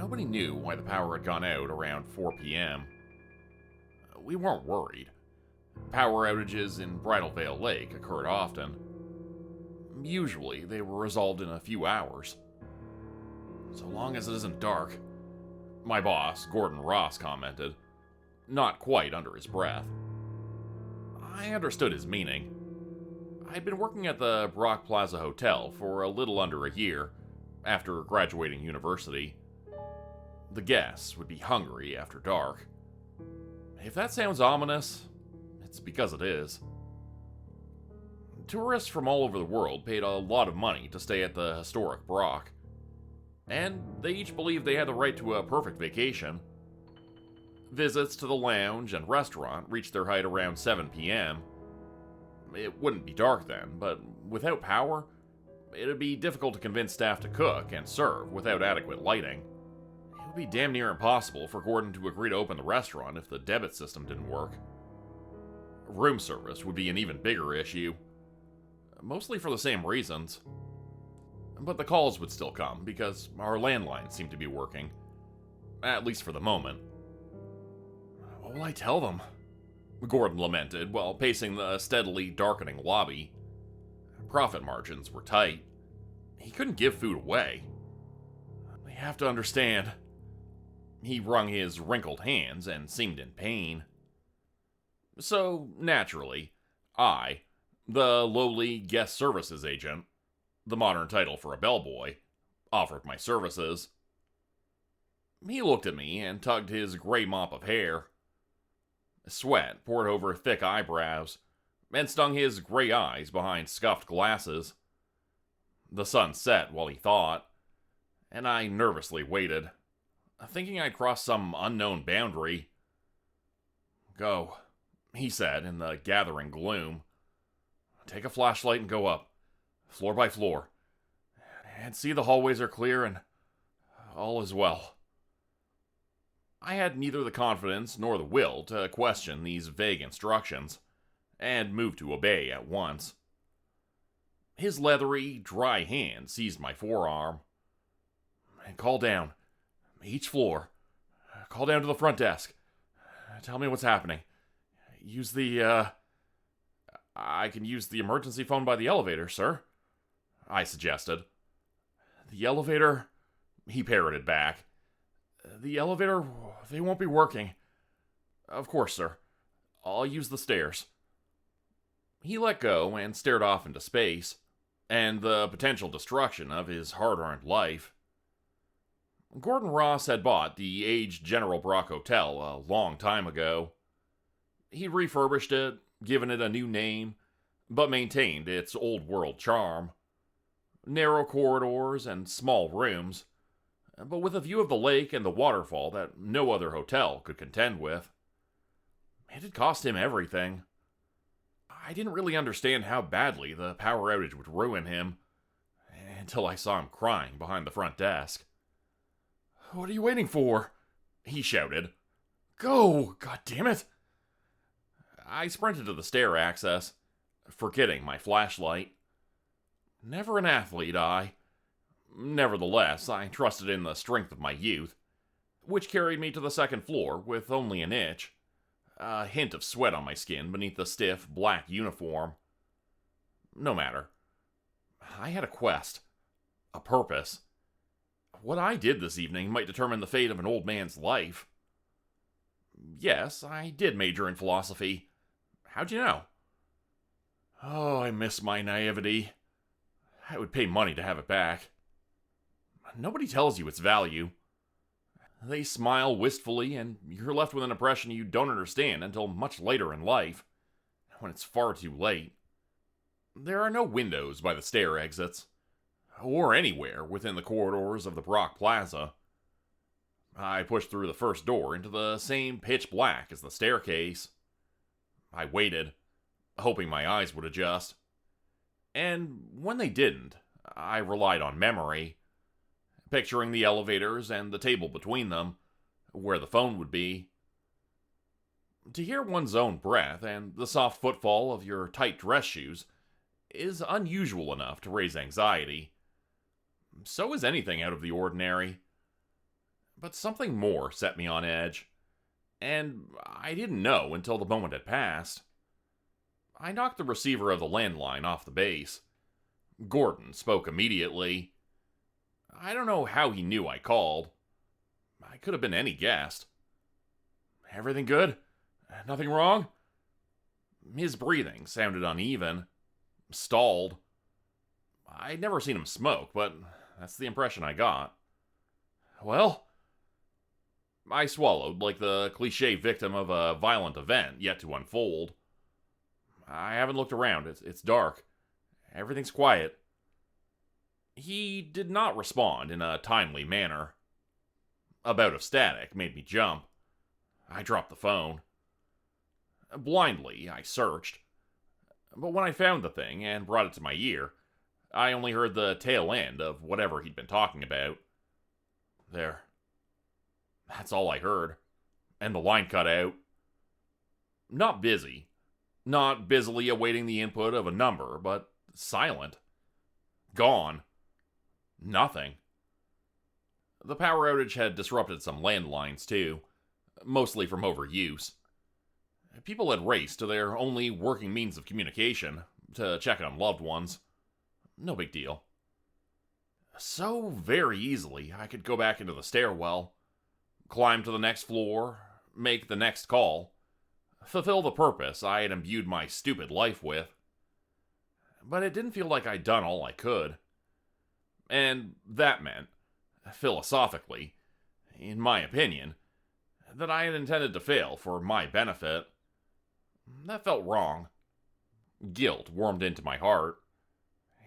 Nobody knew why the power had gone out around 4 p.m. We weren't worried. Power outages in Bridal Veil Lake occurred often. Usually, they were resolved in a few hours. So long as it isn't dark, my boss, Gordon Ross, commented, not quite under his breath. I understood his meaning. I'd been working at the Brock Plaza Hotel for a little under a year after graduating university. The guests would be hungry after dark. If that sounds ominous, it's because it is. Tourists from all over the world paid a lot of money to stay at the historic Brock, and they each believed they had the right to a perfect vacation. Visits to the lounge and restaurant reached their height around 7 p.m. It wouldn't be dark then, but without power, it'd be difficult to convince staff to cook and serve without adequate lighting. It would be damn near impossible for Gordon to agree to open the restaurant if the debit system didn't work. Room service would be an even bigger issue, mostly for the same reasons. But the calls would still come because our landline seemed to be working, at least for the moment. What will I tell them? Gordon lamented while pacing the steadily darkening lobby. Profit margins were tight. He couldn't give food away. They have to understand. He wrung his wrinkled hands and seemed in pain. So, naturally, I, the lowly guest services agent, the modern title for a bellboy, offered my services. He looked at me and tugged his gray mop of hair. Sweat poured over thick eyebrows and stung his gray eyes behind scuffed glasses. The sun set while he thought, and I nervously waited, thinking I'd crossed some unknown boundary. Go, he said in the gathering gloom. Take a flashlight and go up, floor by floor, and see the hallways are clear and all is well. I had neither the confidence nor the will to question these vague instructions, and moved to obey at once. His leathery, dry hand seized my forearm. And call down. Each floor. Call down to the front desk. Tell me what's happening. Use the, I can use the emergency phone by the elevator, sir, I suggested. The elevator, he parroted back. The elevator, they won't be working. Of course, sir. I'll use the stairs. He let go and stared off into space, and the potential destruction of his hard-earned life. Gordon Ross had bought the aged General Brock Hotel a long time ago. He refurbished it, given it a new name, but maintained its old-world charm. Narrow corridors and small rooms, but with a view of the lake and the waterfall that no other hotel could contend with. It had cost him everything. I didn't really understand how badly the power outage would ruin him, until I saw him crying behind the front desk. What are you waiting for? He shouted. Go, goddammit! I sprinted to the stair access, forgetting my flashlight. Never an athlete, I. Nevertheless, I trusted in the strength of my youth, which carried me to the second floor with only an itch, a hint of sweat on my skin beneath the stiff, black uniform. No matter. I had a quest, a purpose. What I did this evening might determine the fate of an old man's life. Yes, I did major in philosophy. How'd you know? Oh, I miss my naivety. I would pay money to have it back. Nobody tells you its value. They smile wistfully, and you're left with an impression you don't understand until much later in life, when it's far too late. There are no windows by the stair exits, or anywhere within the corridors of the Brock Plaza. I pushed through the first door into the same pitch black as the staircase. I waited, hoping my eyes would adjust. And when they didn't, I relied on memory, picturing the elevators and the table between them, where the phone would be. To hear one's own breath and the soft footfall of your tight dress shoes is unusual enough to raise anxiety. So is anything out of the ordinary. But something more set me on edge, and I didn't know until the moment had passed. I knocked the receiver of the landline off the base. Gordon spoke immediately. I don't know how he knew I called. I could have been any guest. "Everything good? Nothing wrong?" His breathing sounded uneven, stalled. I'd never seen him smoke, but that's the impression I got. "Well?" I swallowed like the cliche victim of a violent event yet to unfold. "I haven't looked around. It's dark. Everything's quiet." He did not respond in a timely manner. A bout of static made me jump. I dropped the phone. Blindly, I searched. But when I found the thing and brought it to my ear, I only heard the tail end of whatever he'd been talking about. There. That's all I heard. And the line cut out. Not busy. Not busily awaiting the input of a number, but silent. Gone. Nothing. The power outage had disrupted some landlines, too, mostly from overuse. People had raced to their only working means of communication, to check on loved ones. No big deal. So very easily, I could go back into the stairwell, climb to the next floor, make the next call, fulfill the purpose I had imbued my stupid life with. But it didn't feel like I'd done all I could. And that meant, philosophically, in my opinion, that I had intended to fail for my benefit. That felt wrong. Guilt warmed into my heart,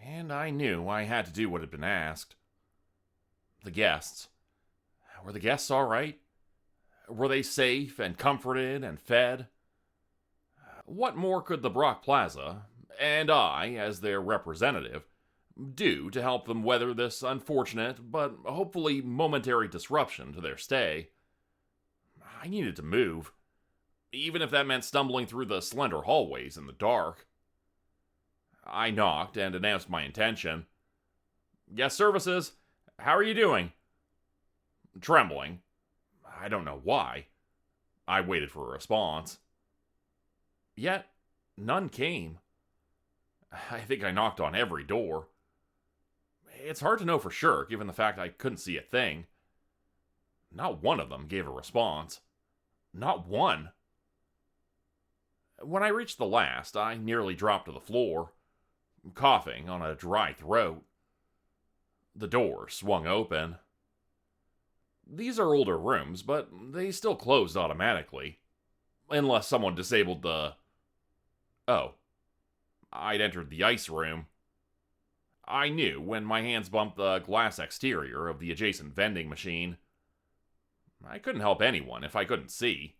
and I knew I had to do what had been asked. The guests. Were the guests all right? Were they safe and comforted and fed? What more could the Brock Plaza, and I, as their representative, do to help them weather this unfortunate but hopefully momentary disruption to their stay? I needed to move, even if that meant stumbling through the slender hallways in the dark. I knocked and announced my intention. "Guest services, how are you doing?" Trembling, I don't know why, I waited for a response. Yet, none came. I think I knocked on every door. It's hard to know for sure, given the fact I couldn't see a thing. Not one of them gave a response. Not one. When I reached the last, I nearly dropped to the floor, coughing on a dry throat. The door swung open. These are older rooms, but they still closed automatically. Unless someone disabled the... Oh. I'd entered the ice room. I knew when my hands bumped the glass exterior of the adjacent vending machine. I couldn't help anyone if I couldn't see.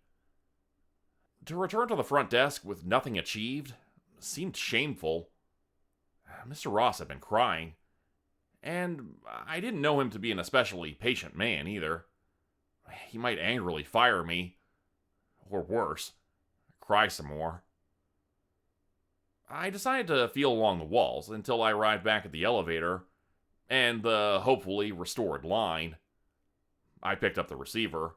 To return to the front desk with nothing achieved seemed shameful. Mr. Ross had been crying, and I didn't know him to be an especially patient man either. He might angrily fire me, or worse, cry some more. I decided to feel along the walls until I arrived back at the elevator and the hopefully restored line. I picked up the receiver.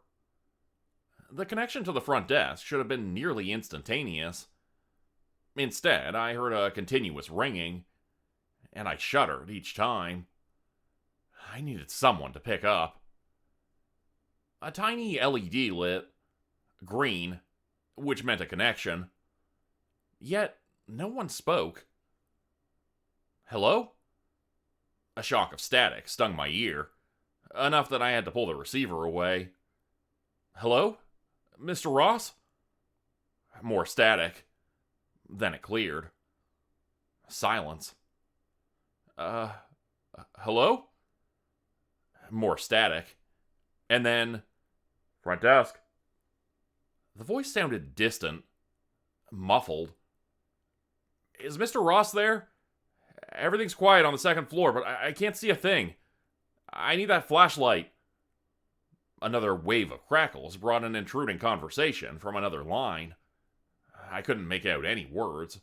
The connection to the front desk should have been nearly instantaneous. Instead, I heard a continuous ringing, and I shuddered each time. I needed someone to pick up. A tiny LED lit, green, which meant a connection. Yet, no one spoke. Hello? A shock of static stung my ear, enough that I had to pull the receiver away. Hello? Mr. Ross? More static. Then it cleared. Silence. Hello? More static. And then... Front desk. The voice sounded distant, muffled. Is Mr. Ross there? Everything's quiet on the second floor, but I can't see a thing. I need that flashlight. Another wave of crackles brought an intruding conversation from another line. I couldn't make out any words.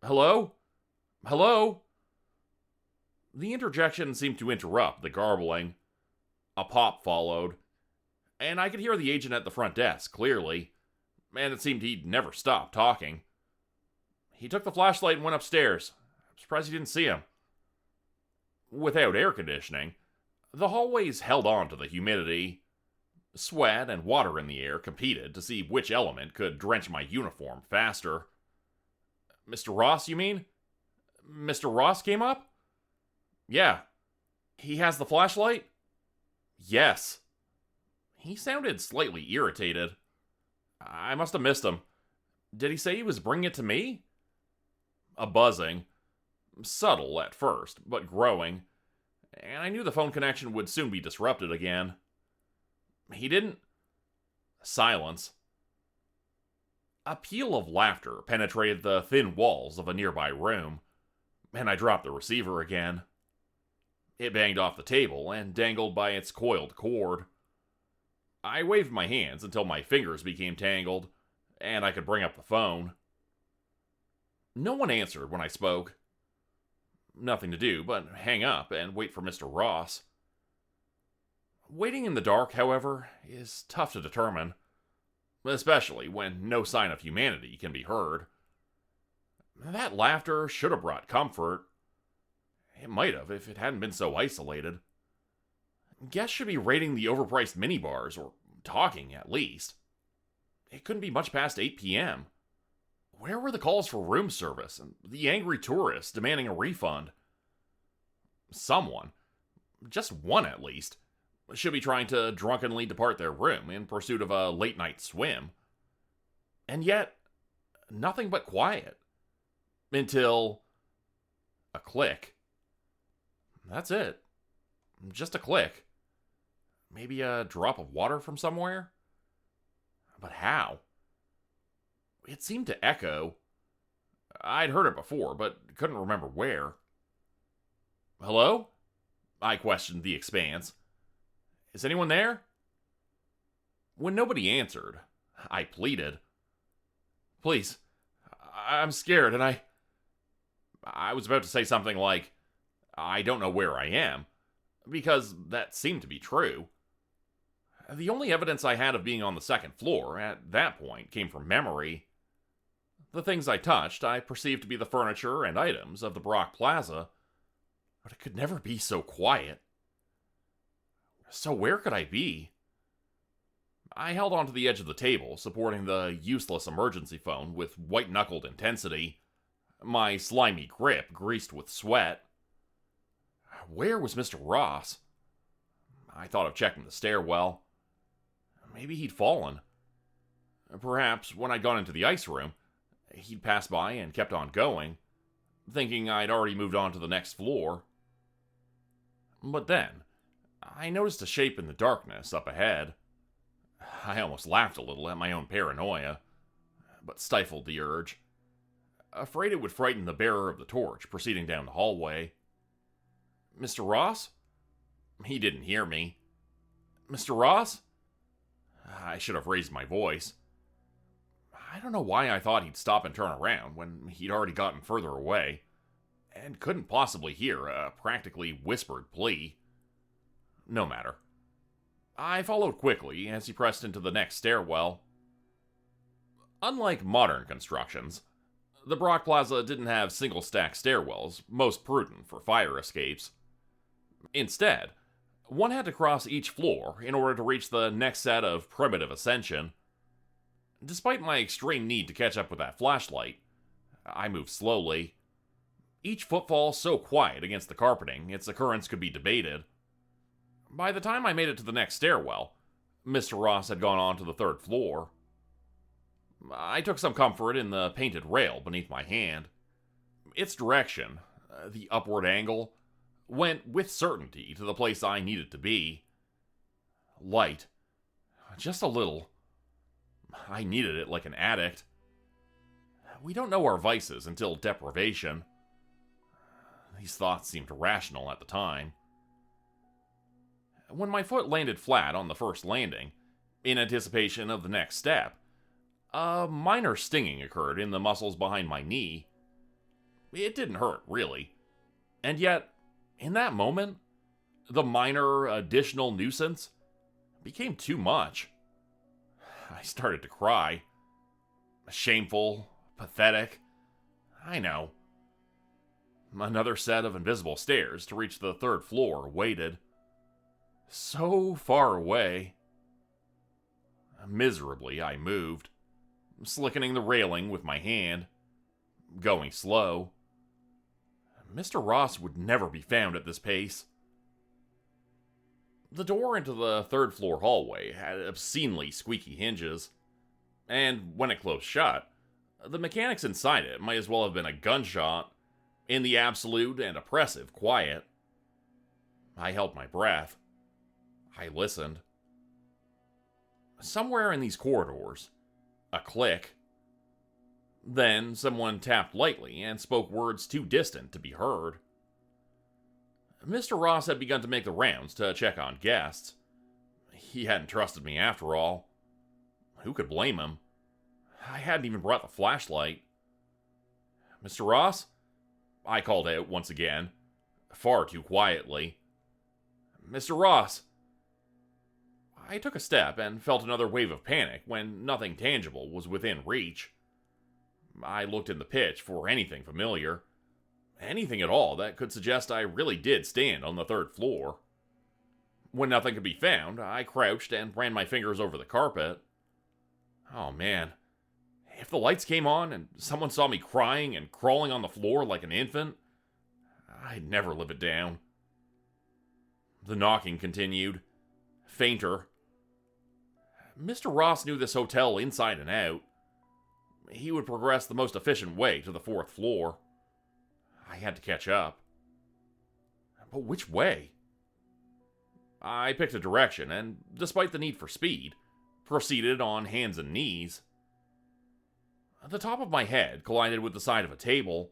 Hello? Hello? The interjection seemed to interrupt the garbling. A pop followed, and I could hear the agent at the front desk clearly, and it seemed he'd never stopped talking. He took the flashlight and went upstairs. I'm surprised you didn't see him. Without air conditioning, the hallways held on to the humidity. Sweat and water in the air competed to see which element could drench my uniform faster. Mr. Ross, you mean? Mr. Ross came up? Yeah. He has the flashlight? Yes. He sounded slightly irritated. I must have missed him. Did he say he was bringing it to me? A buzzing. Subtle at first, but growing. And I knew the phone connection would soon be disrupted again. He didn't. Silence. A peal of laughter penetrated the thin walls of a nearby room, and I dropped the receiver again. It banged off the table and dangled by its coiled cord. I waved my hands until my fingers became tangled, and I could bring up the phone. No one answered when I spoke. Nothing to do but hang up and wait for Mr. Ross. Waiting in the dark, however, is tough to determine, especially when no sign of humanity can be heard. That laughter should have brought comfort. It might have if it hadn't been so isolated. Guests should be raiding the overpriced minibars, or talking at least. It couldn't be much past 8 p.m. Where were the calls for room service and the angry tourists demanding a refund? Someone, just one at least, should be trying to drunkenly depart their room in pursuit of a late-night swim. And yet, nothing but quiet. Until a click. That's it. Just a click. Maybe a drop of water from somewhere? But how? It seemed to echo. I'd heard it before, but couldn't remember where. Hello? I questioned the expanse. Is anyone there? When nobody answered, I pleaded. Please, I'm scared, and I was about to say something like, I don't know where I am, because that seemed to be true. The only evidence I had of being on the second floor at that point came from memory. The things I touched I perceived to be the furniture and items of the Brock Plaza, but it could never be so quiet. So where could I be? I held onto the edge of the table, supporting the useless emergency phone with white-knuckled intensity, my slimy grip greased with sweat. Where was Mr. Ross? I thought of checking the stairwell. Maybe he'd fallen. Perhaps when I'd gone into the ice room, he'd passed by and kept on going, thinking I'd already moved on to the next floor. But then, I noticed a shape in the darkness up ahead. I almost laughed a little at my own paranoia, but stifled the urge, afraid it would frighten the bearer of the torch proceeding down the hallway. Mr. Ross? He didn't hear me. Mr. Ross? I should have raised my voice. I don't know why I thought he'd stop and turn around when he'd already gotten further away, and couldn't possibly hear a practically whispered plea. No matter. I followed quickly as he pressed into the next stairwell. Unlike modern constructions, the Brock Plaza didn't have single-stack stairwells, most prudent for fire escapes. Instead, one had to cross each floor in order to reach the next set of primitive ascension. Despite my extreme need to catch up with that flashlight, I moved slowly. Each footfall so quiet against the carpeting, its occurrence could be debated. By the time I made it to the next stairwell, Mr. Ross had gone on to the third floor. I took some comfort in the painted rail beneath my hand. Its direction, the upward angle, went with certainty to the place I needed to be. Light. Just a little. I needed it like an addict. We don't know our vices until deprivation. These thoughts seemed rational at the time. When my foot landed flat on the first landing, in anticipation of the next step, a minor stinging occurred in the muscles behind my knee. It didn't hurt, really. And yet, in that moment, the minor additional nuisance became too much. I started to cry. Shameful, pathetic. I know. Another set of invisible stairs to reach the third floor waited. So far away. Miserably, I moved, slickening the railing with my hand, going slow. Mr. Ross would never be found at this pace. The door into the third floor hallway had obscenely squeaky hinges, and when it closed shut, the mechanics inside it might as well have been a gunshot in the absolute and oppressive quiet. I held my breath. I listened. Somewhere in these corridors, a click. Then someone tapped lightly and spoke words too distant to be heard. Mr. Ross had begun to make the rounds to check on guests. He hadn't trusted me after all. Who could blame him? I hadn't even brought the flashlight. Mr. Ross? I called out once again, far too quietly. Mr. Ross! I took a step and felt another wave of panic when nothing tangible was within reach. I looked in the pitch for anything familiar. Anything at all that could suggest I really did stand on the third floor. When nothing could be found, I crouched and ran my fingers over the carpet. Oh man, if the lights came on and someone saw me crying and crawling on the floor like an infant, I'd never live it down. The knocking continued, fainter. Mr. Ross knew this hotel inside and out. He would progress the most efficient way to the fourth floor. I had to catch up. But which way? I picked a direction and, despite the need for speed, proceeded on hands and knees. The top of my head collided with the side of a table.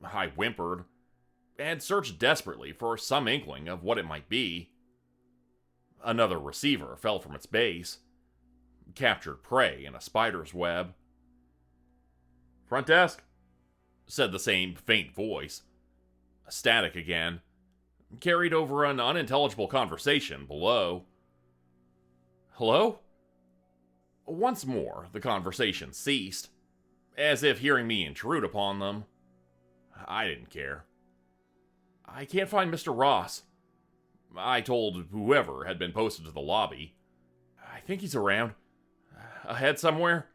I whimpered and searched desperately for some inkling of what it might be. Another receiver fell from its base, captured prey in a spider's web. "Front desk," said the same faint voice. Static again, carried over an unintelligible conversation below. Hello? Once more, the conversation ceased, as if hearing me intrude upon them. I didn't care. "I can't find Mr. Ross," I told whoever had been posted to the lobby. "I think he's around. Ahead somewhere.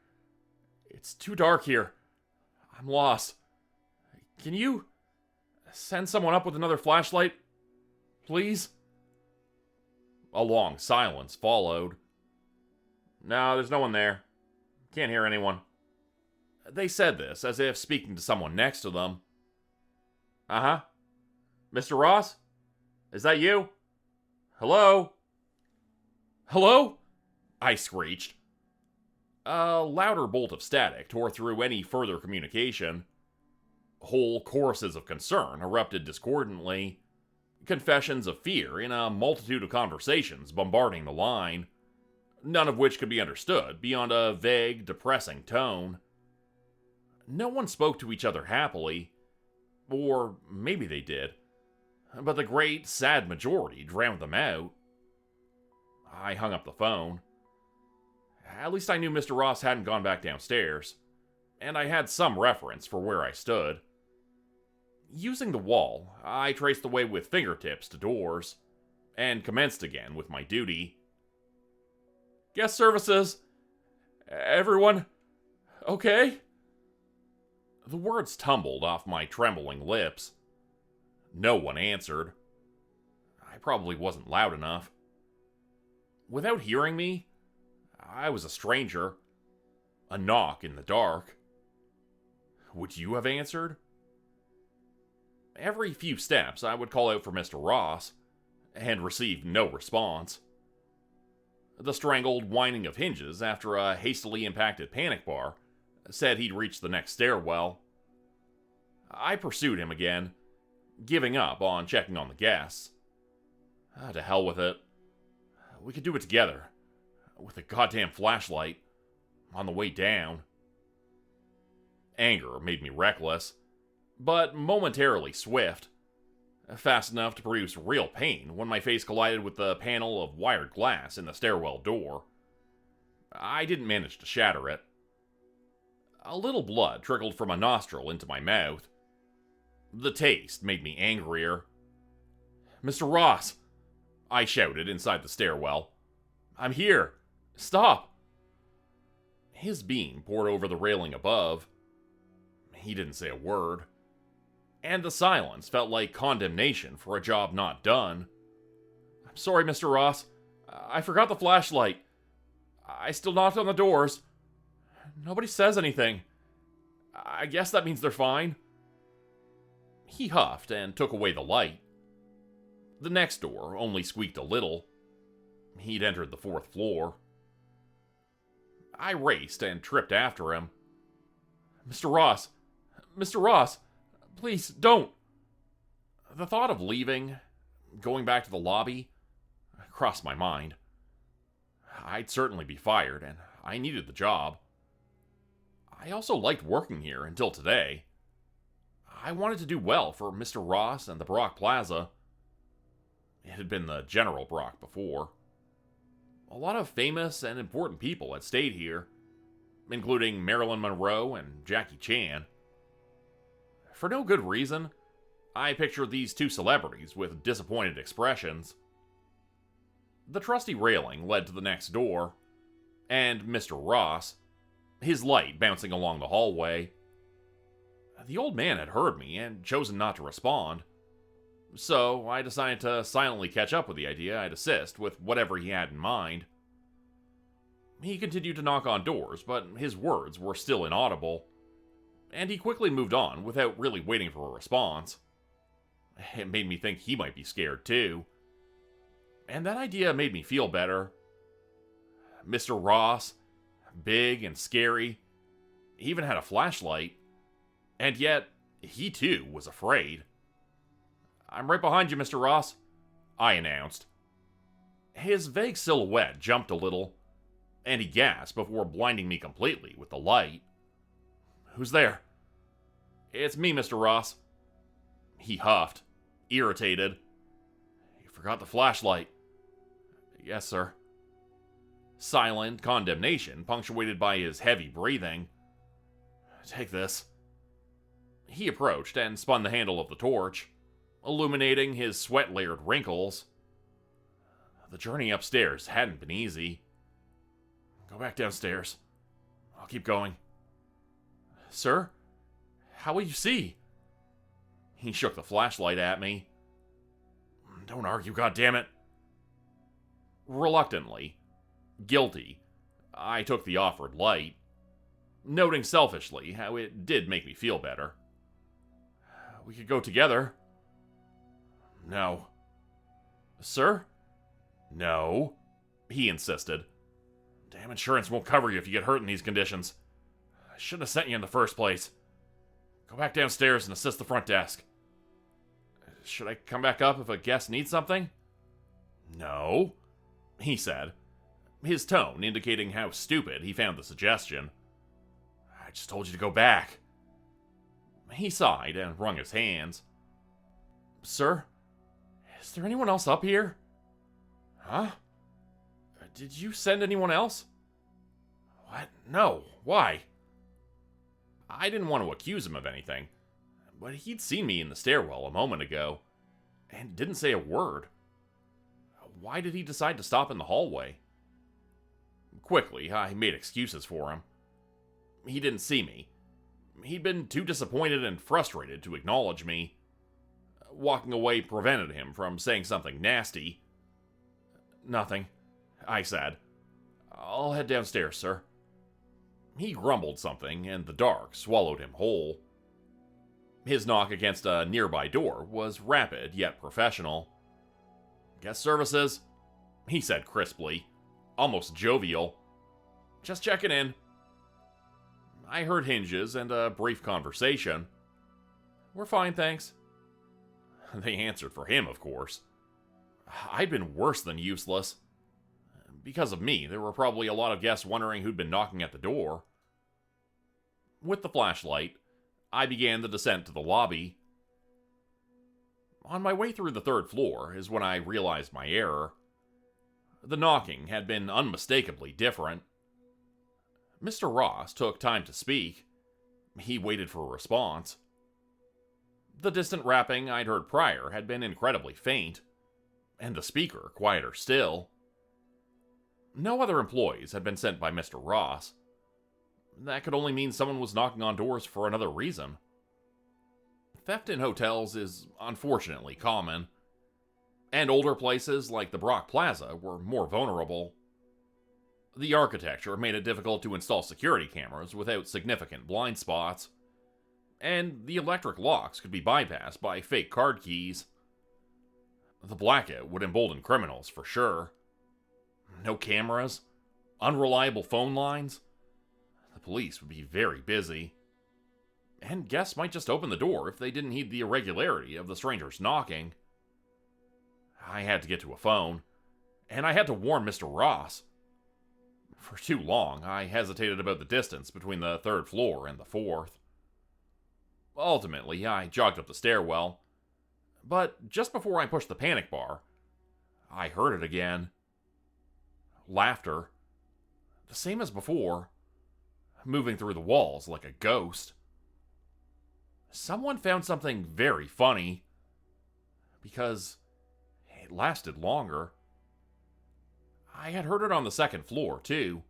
It's too dark here. I'm lost. Can you send someone up with another flashlight? Please?" A long silence followed. "No, there's no one there. Can't hear anyone." They said this as if speaking to someone next to them. "Uh-huh. Mr. Ross? Is that you? Hello? Hello?" I screeched. A louder bolt of static tore through any further communication. Whole choruses of concern erupted discordantly. Confessions of fear in a multitude of conversations bombarding the line, none of which could be understood beyond a vague, depressing tone. No one spoke to each other happily, or maybe they did, but the great, sad majority drowned them out. I hung up the phone. At least I knew Mr. Ross hadn't gone back downstairs, and I had some reference for where I stood. Using the wall, I traced the way with fingertips to doors, and commenced again with my duty. "Guest services! Everyone okay?" The words tumbled off my trembling lips. No one answered. I probably wasn't loud enough. Without hearing me, I was a stranger. A knock in the dark. Would you have answered? Every few steps, I would call out for Mr. Ross, and receive no response. The strangled whining of hinges after a hastily impacted panic bar said he'd reached the next stairwell. I pursued him again, giving up on checking on the guests. To hell with it. We could do it together, with a goddamn flashlight, on the way down. Anger made me reckless, but momentarily swift. fast enough to produce real pain when my face collided with the panel of wired glass in the stairwell door. I didn't manage to shatter it. A little blood trickled from a nostril into my mouth. The taste made me angrier. "Mr. Ross!" I shouted inside the stairwell. "I'm here! Stop!" His beam poured over the railing above. He didn't say a word. And the silence felt like condemnation for a job not done. "I'm sorry, Mr. Ross. I forgot the flashlight. I still knocked on the doors. Nobody says anything. I guess that means they're fine." He huffed and took away the light. The next door only squeaked a little. He'd entered the 4th floor. I raced and tripped after him. "Mr. Ross! Mr. Ross! Please, don't!" The thought of leaving, going back to the lobby, crossed my mind. I'd certainly be fired, and I needed the job. I also liked working here until today. I wanted to do well for Mr. Ross and the Brock Plaza. It had been the General Brock before. A lot of famous and important people had stayed here, including Marilyn Monroe and Jackie Chan. For no good reason, I pictured these two celebrities with disappointed expressions. The trusty railing led to the next door, and Mr. Ross, his light bouncing along the hallway. The old man had heard me and chosen not to respond, so I decided to silently catch up with the idea I'd assist with whatever he had in mind. He continued to knock on doors, but his words were still inaudible, and he quickly moved on without really waiting for a response. It made me think he might be scared too, and that idea made me feel better. Mr. Ross, big and scary, he even had a flashlight, and yet he too was afraid. "I'm right behind you, Mr. Ross," I announced. His vague silhouette jumped a little, and he gasped before blinding me completely with the light. "Who's there?" "It's me, Mr. Ross." He huffed, irritated. "You forgot the flashlight." "Yes, sir." Silent condemnation punctuated by his heavy breathing. "Take this." He approached and spun the handle of the torch, illuminating his sweat-layered wrinkles. The journey upstairs hadn't been easy. "Go back downstairs. I'll keep going." "Sir? How will you see?" He shook the flashlight at me. "Don't argue, goddammit." Reluctantly, guilty, I took the offered light, noting selfishly how it did make me feel better. "We could go together." "No." "Sir?" "No," he insisted. "Damn insurance won't cover you if you get hurt in these conditions. I shouldn't have sent you in the first place. Go back downstairs and assist the front desk." "Should I come back up if a guest needs something?" "No," he said, his tone indicating how stupid he found the suggestion. "I just told you to go back." He sighed and wrung his hands. "Sir, is there anyone else up here?" "Huh? Did you send anyone else?" "What? No. Why?" I didn't want to accuse him of anything, but he'd seen me in the stairwell a moment ago, and didn't say a word. Why did he decide to stop in the hallway? Quickly, I made excuses for him. He didn't see me. He'd been too disappointed and frustrated to acknowledge me. Walking away prevented him from saying something nasty. "Nothing," I said. "I'll head downstairs, sir." He grumbled something, and the dark swallowed him whole. His knock against a nearby door was rapid yet professional. "Guest services," he said crisply, almost jovial. "Just checking in." I heard hinges and a brief conversation. "We're fine, thanks." They answered for him, of course. I'd been worse than useless. Because of me, there were probably a lot of guests wondering who'd been knocking at the door. With the flashlight, I began the descent to the lobby. On my way through the third floor is when I realized my error. The knocking had been unmistakably different. Mr. Ross took time to speak. He waited for a response. The distant rapping I'd heard prior had been incredibly faint, and the speaker quieter still. No other employees had been sent by Mr. Ross. That could only mean someone was knocking on doors for another reason. Theft in hotels is unfortunately common, and older places like the Brock Plaza were more vulnerable. The architecture made it difficult to install security cameras without significant blind spots, and the electric locks could be bypassed by fake card keys. The blackout would embolden criminals for sure. No cameras, unreliable phone lines. The police would be very busy. And guests might just open the door if they didn't heed the irregularity of the stranger's knocking. I had to get to a phone, and I had to warn Mr. Ross. For too long, I hesitated about the distance between the third floor and the fourth. Ultimately, I jogged up the stairwell, but just before I pushed the panic bar, I heard it again. Laughter, the same as before, moving through the walls like a ghost. Someone found something very funny, because it lasted longer. I had heard it on the second floor, too.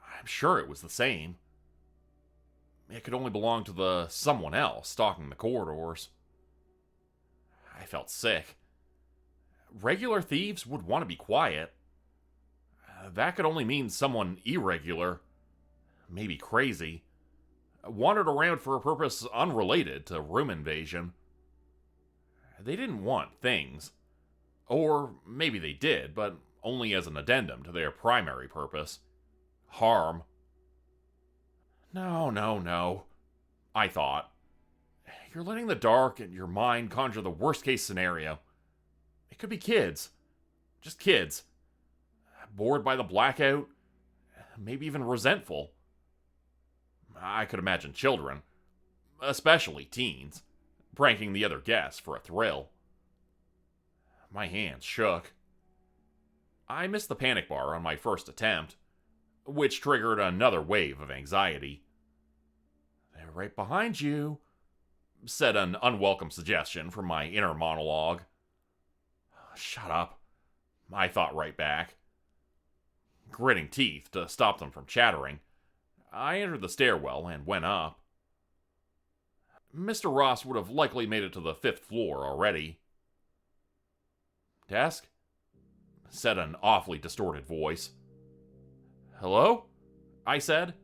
I'm sure it was the same. It could only belong to the someone else stalking the corridors. I felt sick. Regular thieves would want to be quiet. That could only mean someone irregular, maybe crazy, wandered around for a purpose unrelated to room invasion. They didn't want things. Or maybe they did, but only as an addendum to their primary purpose: harm. No, I thought. You're letting the dark and your mind conjure the worst-case scenario. It could be kids. Just kids. Bored by the blackout. Maybe even resentful. I could imagine children, especially teens, pranking the other guests for a thrill. My hands shook. I missed the panic bar on my first attempt, which triggered another wave of anxiety. "They're right behind you," said an unwelcome suggestion from my inner monologue. Shut up, I thought right back. Gritting teeth to stop them from chattering, I entered the stairwell and went up. Mr. Ross would have likely made it to the fifth floor already. "Desk?" said an awfully distorted voice. "Hello?" I said.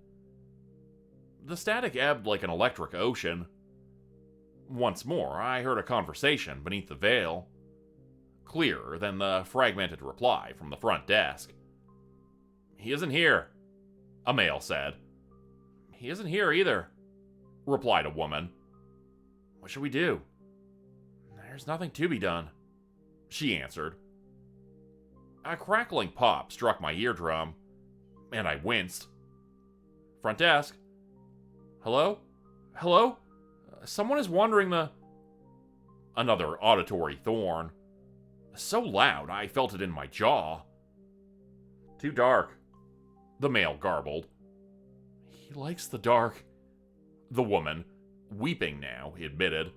The static ebbed like an electric ocean. Once more, I heard a conversation beneath the veil, clearer than the fragmented reply from the front desk. "He isn't here," a male said. "He isn't here either," replied a woman. "What should we do?" "There's nothing to be done," she answered. A crackling pop struck my eardrum, and I winced. "Front desk? Hello? Hello? Someone is wandering the..." Another auditory thorn. So loud I felt it in my jaw. "Too dark," the male garbled. "He likes the dark," the woman, weeping now, admitted.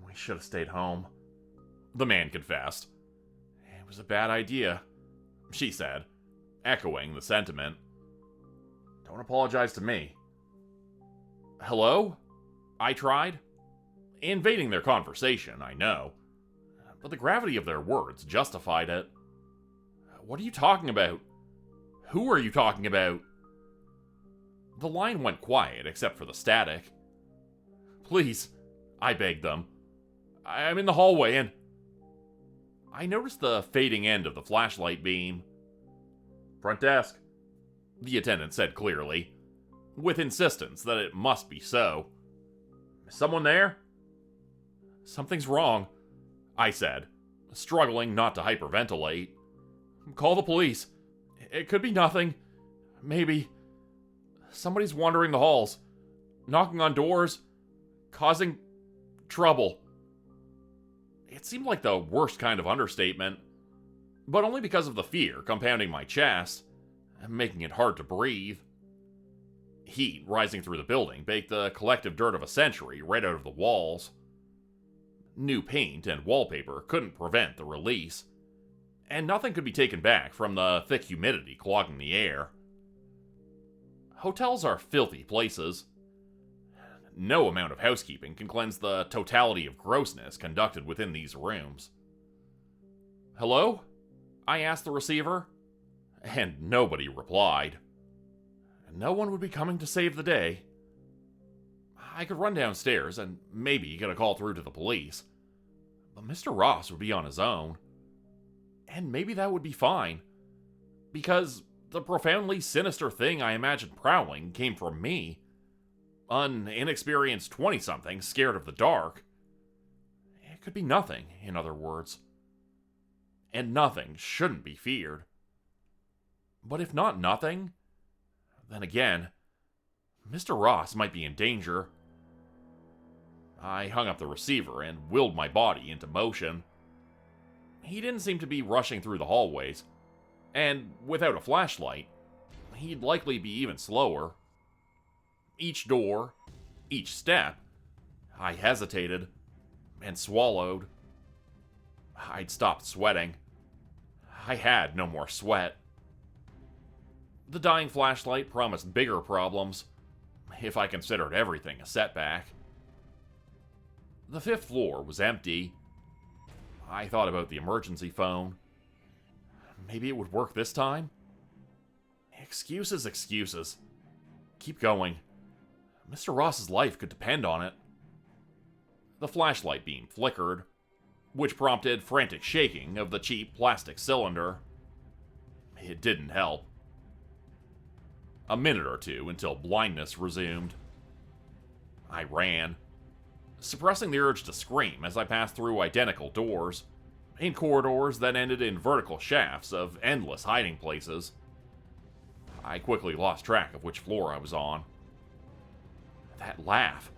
"We should have stayed home," the man confessed. "It was a bad idea," she said, echoing the sentiment. "Don't apologize to me." "Hello?" I tried. Invading their conversation, I know, but the gravity of their words justified it. "What are you talking about? Who are you talking about?" The line went quiet except for the static. "Please," I begged them. "I'm in the hallway and..." I noticed the fading end of the flashlight beam. "Front desk," the attendant said clearly, with insistence that it must be so. "Is someone there?" "Something's wrong," I said, struggling not to hyperventilate. "Call the police. It could be nothing. Maybe. Somebody's wandering the halls, knocking on doors, causing trouble." It seemed like the worst kind of understatement, but only because of the fear compounding my chest and making it hard to breathe. Heat rising through the building baked the collective dirt of a century right out of the walls. New paint and wallpaper couldn't prevent the release, and nothing could be taken back from the thick humidity clogging the air. Hotels are filthy places. No amount of housekeeping can cleanse the totality of grossness conducted within these rooms. "Hello?" I asked the receiver, and nobody replied. No one would be coming to save the day. I could run downstairs and maybe get a call through to the police, but Mr. Ross would be on his own. And maybe that would be fine, because the profoundly sinister thing I imagined prowling came from me, an inexperienced 20-something scared of the dark. It could be nothing, in other words. And nothing shouldn't be feared. But if not nothing, then again, Mr. Ross might be in danger. I hung up the receiver and willed my body into motion. He didn't seem to be rushing through the hallways, and without a flashlight, he'd likely be even slower. Each door, each step, I hesitated and swallowed. I'd stopped sweating. I had no more sweat. The dying flashlight promised bigger problems, if I considered everything a setback. The 5th floor was empty. I thought about the emergency phone. Maybe it would work this time? Excuses, excuses. Keep going. Mr. Ross's life could depend on it. The flashlight beam flickered, which prompted frantic shaking of the cheap plastic cylinder. It didn't help. A minute or two until blindness resumed. I ran, suppressing the urge to scream as I passed through identical doors, in corridors that ended in vertical shafts of endless hiding places. I quickly lost track of which floor I was on. That laugh.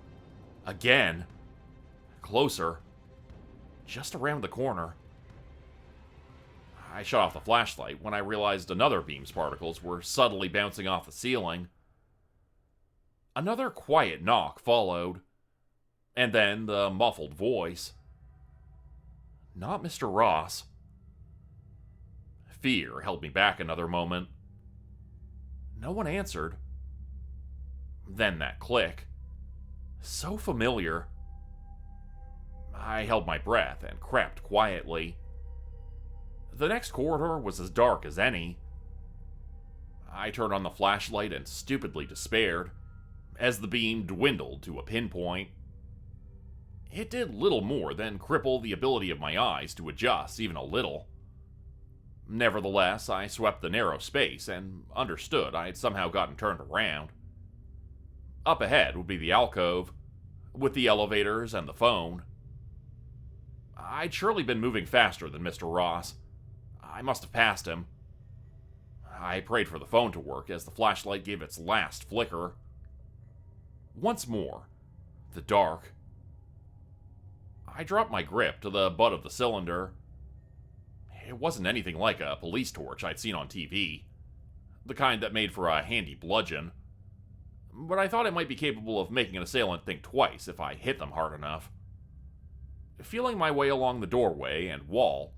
Again. Closer. Just around the corner. I shut off the flashlight when I realized another beam's particles were subtly bouncing off the ceiling. Another quiet knock followed, and then the muffled voice. Not Mr. Ross. Fear held me back another moment. No one answered. Then that click. So familiar. I held my breath and crept quietly. The next corridor was as dark as any. I turned on the flashlight and stupidly despaired, as the beam dwindled to a pinpoint. It did little more than cripple the ability of my eyes to adjust even a little. Nevertheless, I swept the narrow space and understood I had somehow gotten turned around. Up ahead would be the alcove, with the elevators and the phone. I'd surely been moving faster than Mr. Ross. I must have passed him. I prayed for the phone to work as the flashlight gave its last flicker. Once more, the dark. I dropped my grip to the butt of the cylinder. It wasn't anything like a police torch I'd seen on TV, the kind that made for a handy bludgeon, but I thought it might be capable of making an assailant think twice if I hit them hard enough. Feeling my way along the doorway and wall,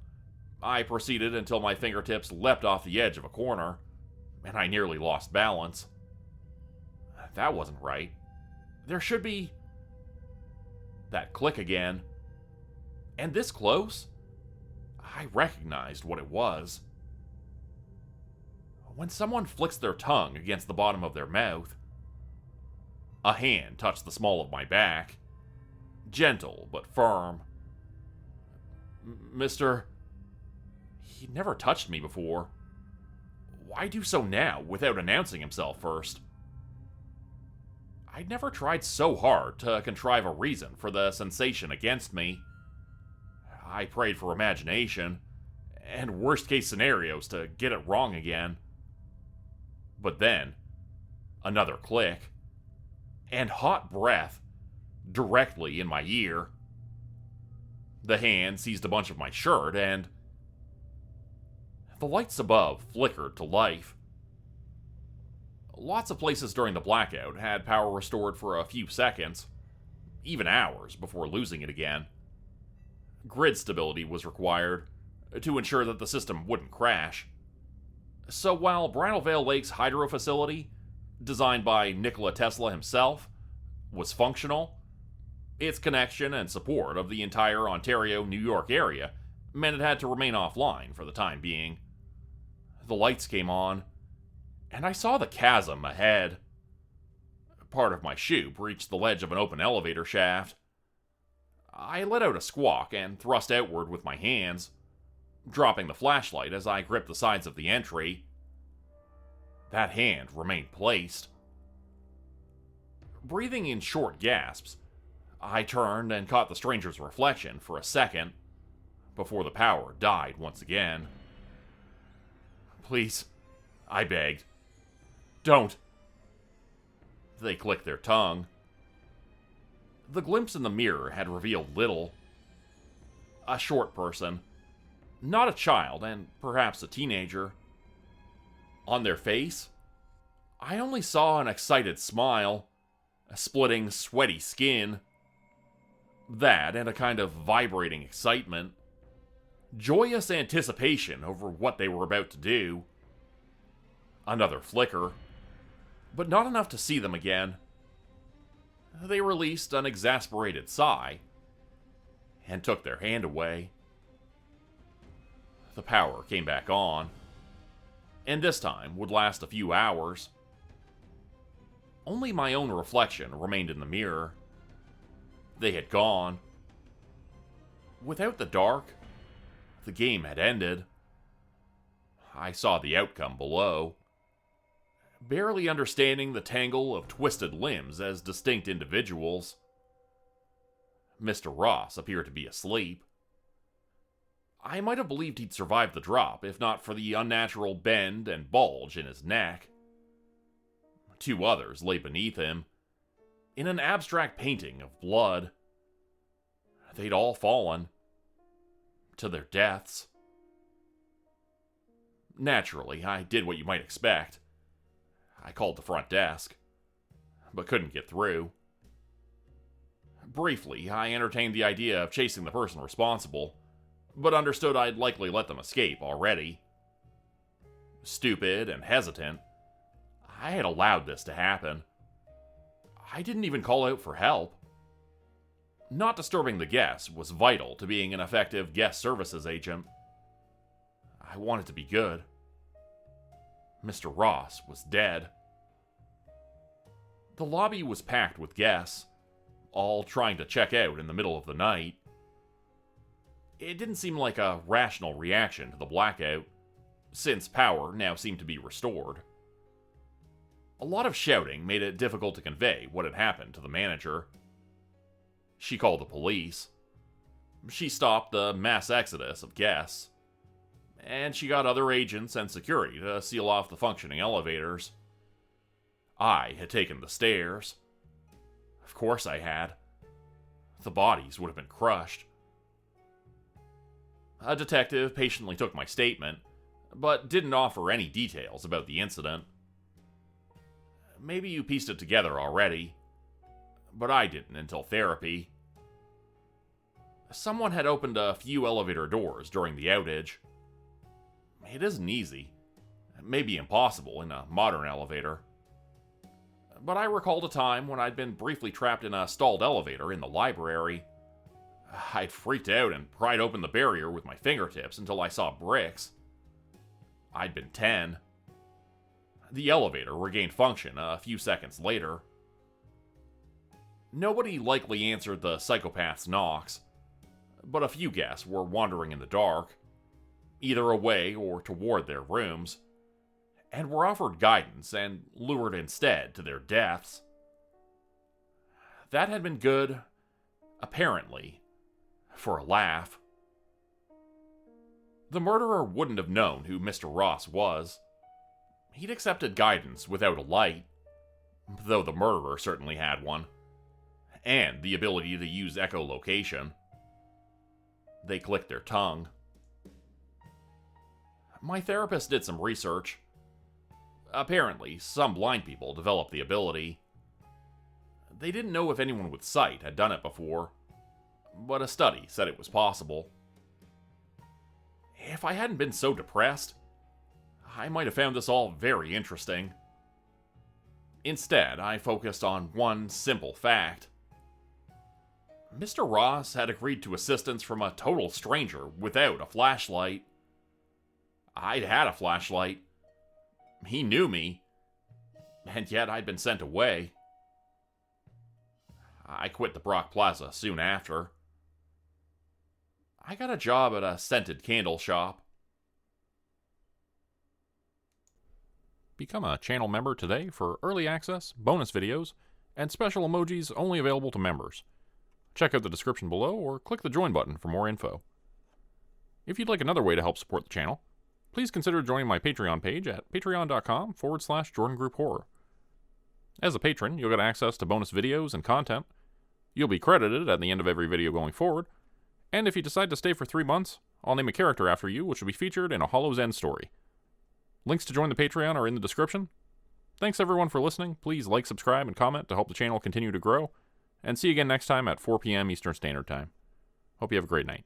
I proceeded until my fingertips leapt off the edge of a corner, and I nearly lost balance. That wasn't right. There should be... That click again. And this close? I recognized what it was. When someone flicks their tongue against the bottom of their mouth. A hand touched the small of my back. Gentle but firm. Mr. He'd never touched me before. Why do so now without announcing himself first? I'd never tried so hard to contrive a reason for the sensation against me. I prayed for imagination, and worst-case scenarios to get it wrong again. But then, another click, and hot breath directly in my ear. The hand seized a bunch of my shirt, and the lights above flickered to life. Lots of places during the blackout had power restored for a few seconds, even hours, before losing it again. Grid stability was required to ensure that the system wouldn't crash. So while Bridal Veil Lake's hydro facility, designed by Nikola Tesla himself, was functional, its connection and support of the entire Ontario-New York area meant it had to remain offline for the time being. The lights came on, and I saw the chasm ahead. Part of my chute reached the ledge of an open elevator shaft. I let out a squawk and thrust outward with my hands, dropping the flashlight as I gripped the sides of the entry. That hand remained placed. Breathing in short gasps, I turned and caught the stranger's reflection for a second, before the power died once again. "Please," I begged. "Don't." They clicked their tongue. The glimpse in the mirror had revealed little. A short person, not a child, and perhaps a teenager. On their face, I only saw an excited smile, a splitting, sweaty skin. That and a kind of vibrating excitement. Joyous anticipation over what they were about to do. Another flicker, but not enough to see them again. They released an exasperated sigh and took their hand away. The power came back on, and this time would last a few hours. Only my own reflection remained in the mirror. They had gone. Without the dark, the game had ended. I saw the outcome below. Barely understanding the tangle of twisted limbs as distinct individuals. Mr. Ross appeared to be asleep. I might have believed he'd survived the drop, if not for the unnatural bend and bulge in his neck. Two others lay beneath him, in an abstract painting of blood. They'd all fallen to their deaths. Naturally, I did what you might expect. I called the front desk, but couldn't get through. Briefly, I entertained the idea of chasing the person responsible, but understood I'd likely let them escape already. Stupid and hesitant, I had allowed this to happen. I didn't even call out for help. Not disturbing the guests was vital to being an effective guest services agent. I wanted to be good. Mr. Ross was dead. The lobby was packed with guests, all trying to check out in the middle of the night. It didn't seem like a rational reaction to the blackout, since power now seemed to be restored. A lot of shouting made it difficult to convey what had happened to the manager. She called the police. She stopped the mass exodus of guests. And she got other agents and security to seal off the functioning elevators. I had taken the stairs. Of course I had. The bodies would have been crushed. A detective patiently took my statement, but didn't offer any details about the incident. Maybe you pieced it together already, but I didn't until therapy. Someone had opened a few elevator doors during the outage. It isn't easy, maybe impossible in a modern elevator. But I recalled a time when I'd been briefly trapped in a stalled elevator in the library. I'd freaked out and pried open the barrier with my fingertips until I saw bricks. I'd been 10. The elevator regained function a few seconds later. Nobody likely answered the psychopath's knocks, but a few guests were wandering in the dark, either away or toward their rooms, and were offered guidance and lured instead to their deaths. That had been good, apparently, for a laugh. The murderer wouldn't have known who Mr. Ross was. He'd accepted guidance without a light, though the murderer certainly had one, and the ability to use echolocation. they clicked their tongue. My therapist did some research. Apparently, some blind people develop the ability. They didn't know if anyone with sight had done it before, but a study said it was possible. If I hadn't been so depressed, I might have found this all very interesting. Instead, I focused on one simple fact. Mr. Ross had agreed to assistance from a total stranger without a flashlight. I'd had a flashlight. He knew me, and yet I'd been sent away. I quit the Brock Plaza soon after. I got a job at a scented candle shop. Become a channel member today for early access, bonus videos, and special emojis only available to members. Check out the description below or click the join button for more info. If you'd like another way to help support the channel, please consider joining my Patreon page at patreon.com/JordanGroupHorror. As a patron, you'll get access to bonus videos and content. You'll be credited at the end of every video going forward, and if you decide to stay for 3 months, I'll name a character after you which will be featured in a Hollow's End story. Links to join the Patreon are in the description. Thanks everyone for listening. Please like, subscribe, and comment to help the channel continue to grow. And see you again next time at 4 p.m. Eastern Standard Time. Hope you have a great night.